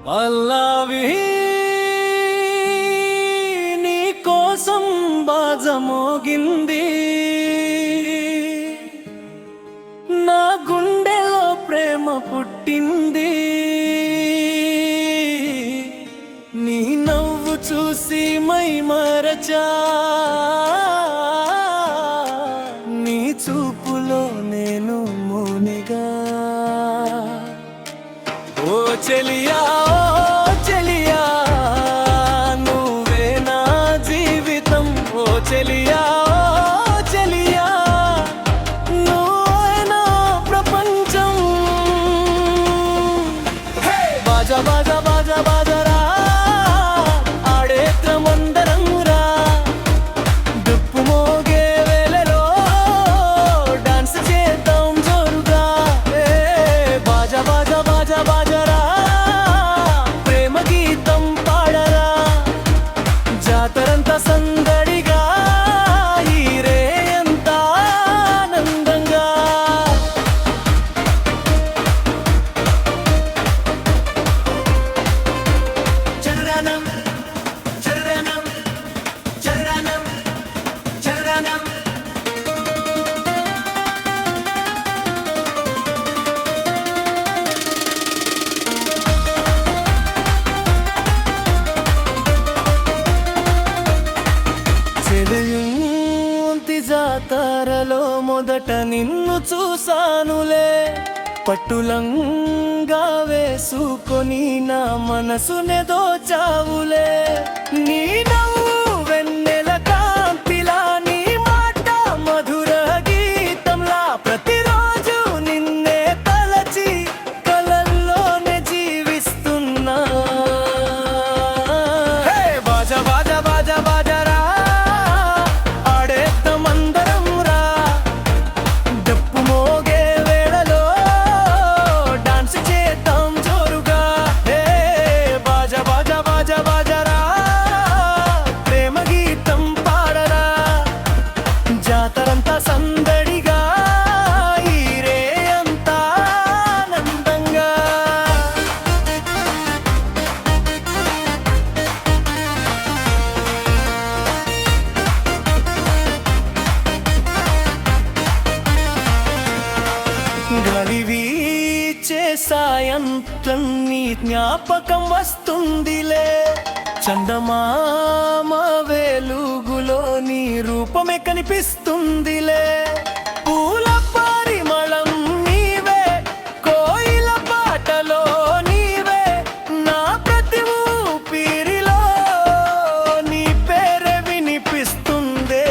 పల్లవి నీ కోసం బాజమోగింది, నా గుండెలో ప్రేమ పుట్టింది. నీ నవ్వు చూసి మై మరచా, నీ చూపులో నేను మునిగా. ఓ చెలియా ఓ చెలియా, నువ్వే నా జీవితం. ఓ చెలియా ఓ చెలియా, నువ్వే నా ప్రపంచం. బాజా బాజా బాజా బాజరా, ఆడేత్రమందరం రా. దుప్పు మోగే వేళలో డాన్స్ చేద్దాం జోరుగా. బాజా బాజా బాజా బాజరా, ప్రేమ గీతం పాడరా. జాతరంతా సందడిగా, ఈ రే ఎంత ఆనందంగా. చరణం చరణం చరణం చరణం. చెదయుంతి జాతరలో మొదట నిన్ను చూసానులే. పట్టులంగా వేసుకొని నా మనసునే దోచావులే. నీ నవ్వు వెన్నెల కాంతిలా, నీ మాట మధుర గీతంలా. ప్రతిరోజు నిన్నే తలచి కలల్లోనే జీవిస్తున్నా. బాజా బాజా బాజా బాజరా, ఆడేద్దామందరం రా. డప్పు మోగే వేళలో డాన్స్ చేద్దాం జోరుగా. బాజా బాజా బాజా బాజరా, ప్రేమ గీతం పాడరా. జాతరంతా సందడిగా, ఈ రే అంతా ఆనందంగా. గాలి వీచే సాయంత్రం నీ జ్ఞాపకం వస్తుందిలే. చందమామ వెలుగులో నీ రూపమే కనిపిస్తుందిలే. పూల పరిమళం నీవే, కోయిల పాటలో నీవే. నా ప్రతి ఊపిరిలో నీ పేరే వినిపిస్తుందే.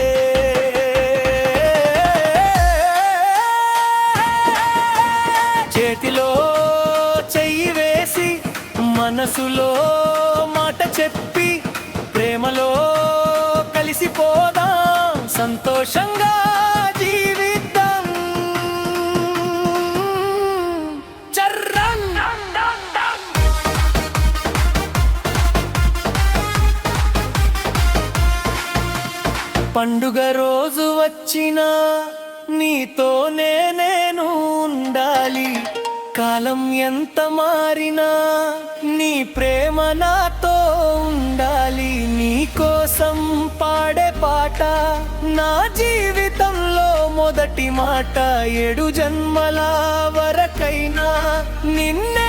చేతిలో చెయ్యి వేసి, మనసులో మాట చెప్పి, ప్రేమలో కలిసిపోదాం, సంతోషంగా జీవిద్దాం. చర్రం పండుగ రోజు వచ్చినా నీతోనే నేను ఉండాలి. కాలం ఎంత మారినా నీ ప్రేమ నాతో ఉండాలి. నీ కోసం పాడే పాట నా జీవితంలో మొదటి మాట. 7 జన్మల వరకైనా నిన్నే